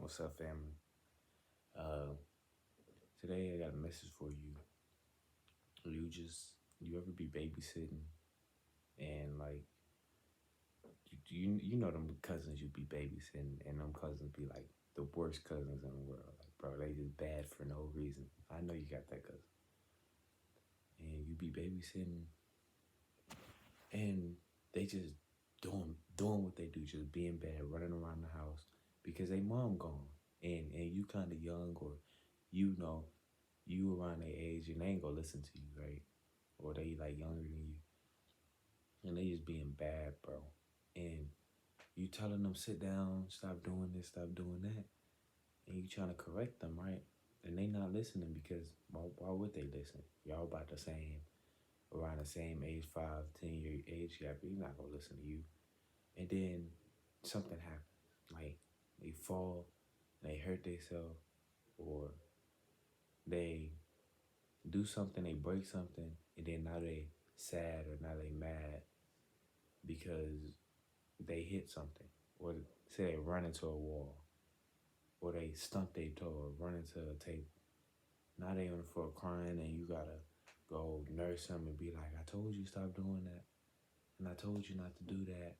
What's up, family? Uh, Today I got a message for you. You ever be babysitting and like you know them cousins you be babysitting and them cousins be like the worst cousins in the world. Like, bro, they just bad for no reason. I know you got that cousin, and you be babysitting and they just doing what they do, just being bad, running around the house because they mom gone, and you kind of young, or you know you around their age and they ain't gonna listen to you, right? Or they like younger than you, and they just being bad, bro. And you telling them sit down, stop doing this, stop doing that, and you trying to correct them, right? And they not listening because why would they listen? Y'all about the same, around the same age, 5, 10 year age gap. He's not gonna listen to you. And then something happens, like they fall, they hurt themselves, or they do something, they break something, and then now they sad or now they mad because they hit something, or say they run into a wall, or they stump their toe or run into a table. Now they on the floor crying, and you gotta go nurse them and be like, "I told you stop doing that, and I told you not to do that."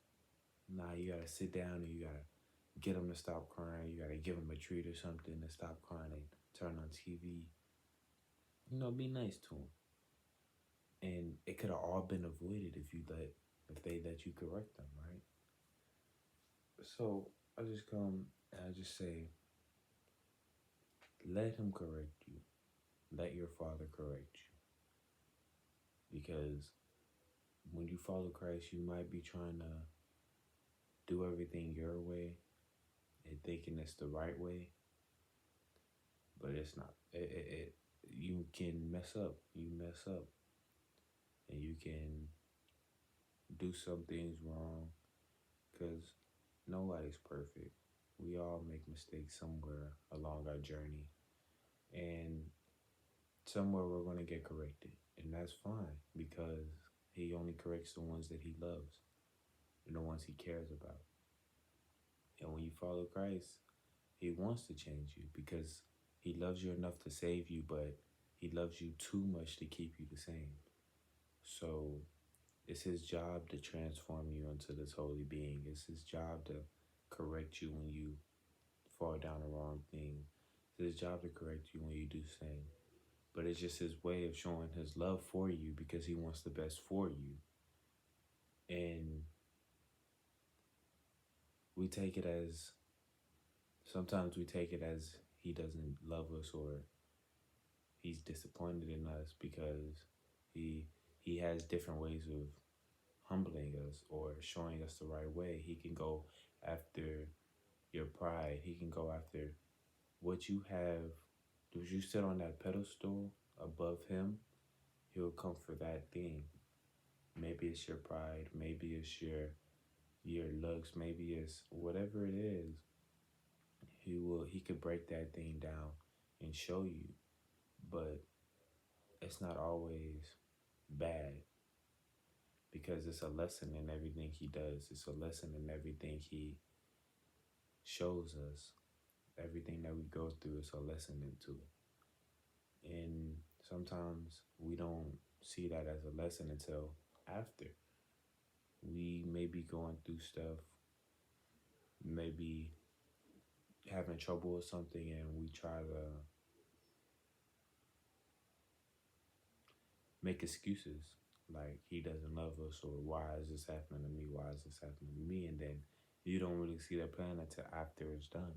Now you gotta sit down and you gotta get them to stop crying. You gotta give them a treat or something to stop crying and turn on TV. Be nice to them, and it could have all been avoided if they let you correct them, right? So I just come and I just say, let him correct you. Let your father correct you. Because when you follow Christ, you might be trying to do everything your way and thinking it's the right way, but it's not. You can mess up. You mess up, and you can do some things wrong because nobody's perfect. We all make mistakes somewhere along our journey, and somewhere we're going to get corrected, and that's fine because he only corrects the ones that he loves and the ones he cares about. And when you follow Christ, he wants to change you because he loves you enough to save you, but he loves you too much to keep you the same. So it's his job to transform you into this holy being. It's his job to correct you when you fall down the wrong thing. It's his job to correct you when you do sin. But it's just his way of showing his love for you because he wants the best for you. And we take it as sometimes we take it as he doesn't love us, or he's disappointed in us because he he has different ways of humbling us or showing us the right way. He can go after your pride. He can go after what you have. If you sit on that pedestal above him, he'll come for that thing. Maybe it's your pride, maybe it's your looks, maybe it's whatever it is. He could break that thing down and show you, but it's not always bad because it's a lesson in everything he does. It's a lesson in everything he shows us. Everything that we go through is a lesson into it. And sometimes we don't see that as a lesson until after. We may be going through stuff, maybe having trouble with something, and we try to make excuses like he doesn't love us, or why is this happening to me? Why is this happening to me? And then you don't really see that plan until after it's done.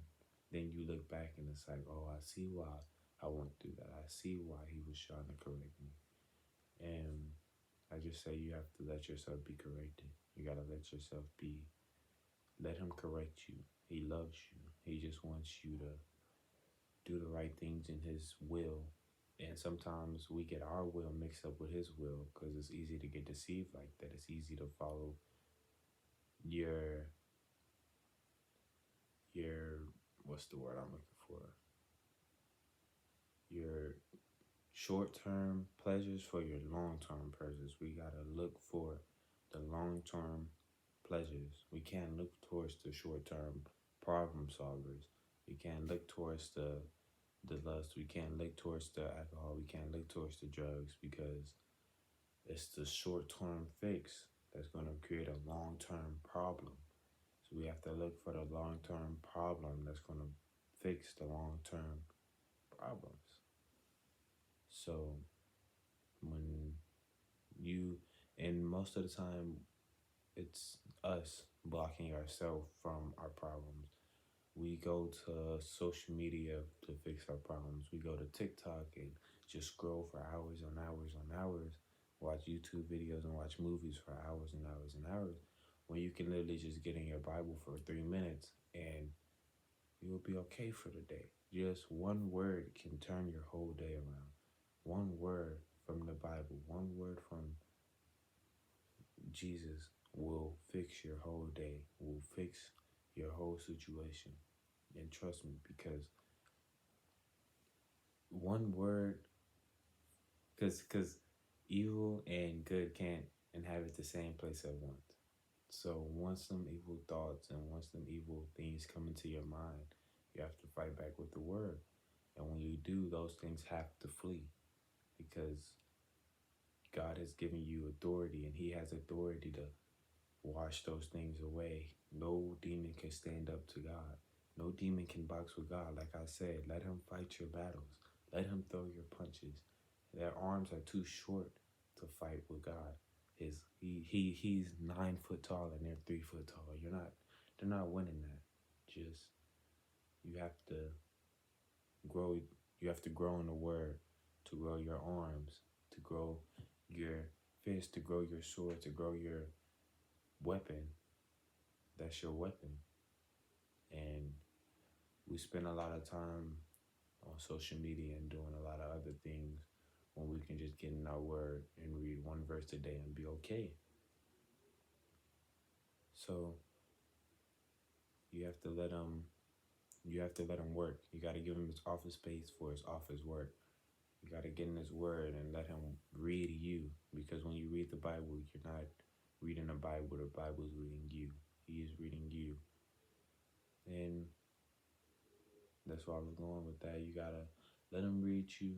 Then you look back and it's like, oh, I see why I went through that. I see why he was trying to correct me. And I just say you have to let yourself be corrected. You gotta let him correct you. He loves you. He just wants you to do the right things in his will. And sometimes we get our will mixed up with his will because it's easy to get deceived like that. It's easy to follow your your what's the word I'm looking for? Your short-term pleasures for your long-term pleasures. We gotta look for the long-term pleasures. We can't look towards the short-term problem solvers. We can't look towards the lust. We can't look towards the alcohol. We can't look towards the drugs because it's the short term fix that's going to create a long term problem. So we have to look for the long term problem that's going to fix the long term problems. So when you, and most of the time, it's us blocking ourselves from our problems. We go to social media to fix our problems. We go to TikTok and just scroll for hours on hours on hours, watch YouTube videos and watch movies for hours and hours and hours, when you can literally just get in your Bible for 3 minutes and you'll be okay for the day. Just one word can turn your whole day around. One word from the Bible, one word from Jesus will fix your whole day, will fix your whole situation. And trust me, because one word, because evil and good can't inhabit the same place at once. So once some evil thoughts and once some evil things come into your mind, you have to fight back with the word. And when you do, those things have to flee because God has given you authority and He has authority to wash those things away. No demon can stand up to God. No demon can box with God. Like I said, let Him fight your battles. Let Him throw your punches. Their arms are too short to fight with God. He's 9 foot tall and they're 3 foot tall. They're not winning that. Just you have to grow. You have to grow in the Word, to grow your arms, to grow your fist, to grow your sword, to grow your weapon. That's your weapon. And we spend a lot of time on social media and doing a lot of other things when we can just get in our word and read one verse a day and be okay. So you have to let him work. You got to give him his office space for his office work. You got to get in his word and let him read you, because when you read the Bible, you're not reading the Bible is reading you. He is reading you. And that's why I was going with that. You got to let him read you.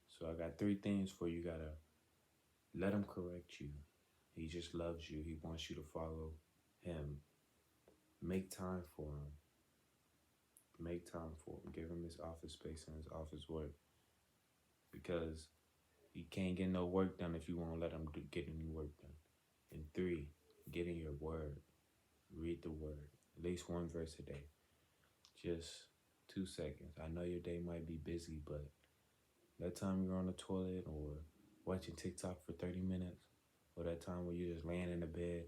So I got 3 things for you. You got to let him correct you. He just loves you. He wants you to follow him. Make time for him. Make time for him. Give him his office space and his office work. Because you can't get no work done if you won't let him get any work done. And 3, get in your word. Read the word. At least 1 verse a day. Just 2 seconds. I know your day might be busy, but that time you're on the toilet or watching TikTok for 30 minutes, or that time where you're just laying in the bed,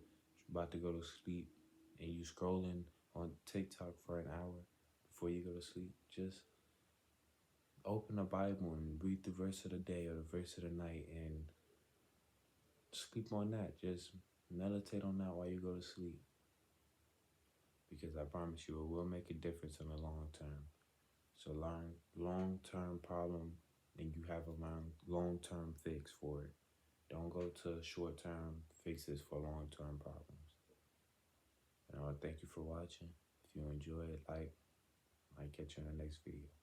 about to go to sleep, and you scrolling on TikTok for an hour before you go to sleep, just open the Bible and read the verse of the day or the verse of the night and sleep on that. Just meditate on that while you go to sleep. Because I promise you, it will make a difference in the long term. So learn long-term problem and you have a long-term fix for it. Don't go to short-term fixes for long-term problems. And I want to thank you for watching. If you enjoy it, like, I might catch you in the next video.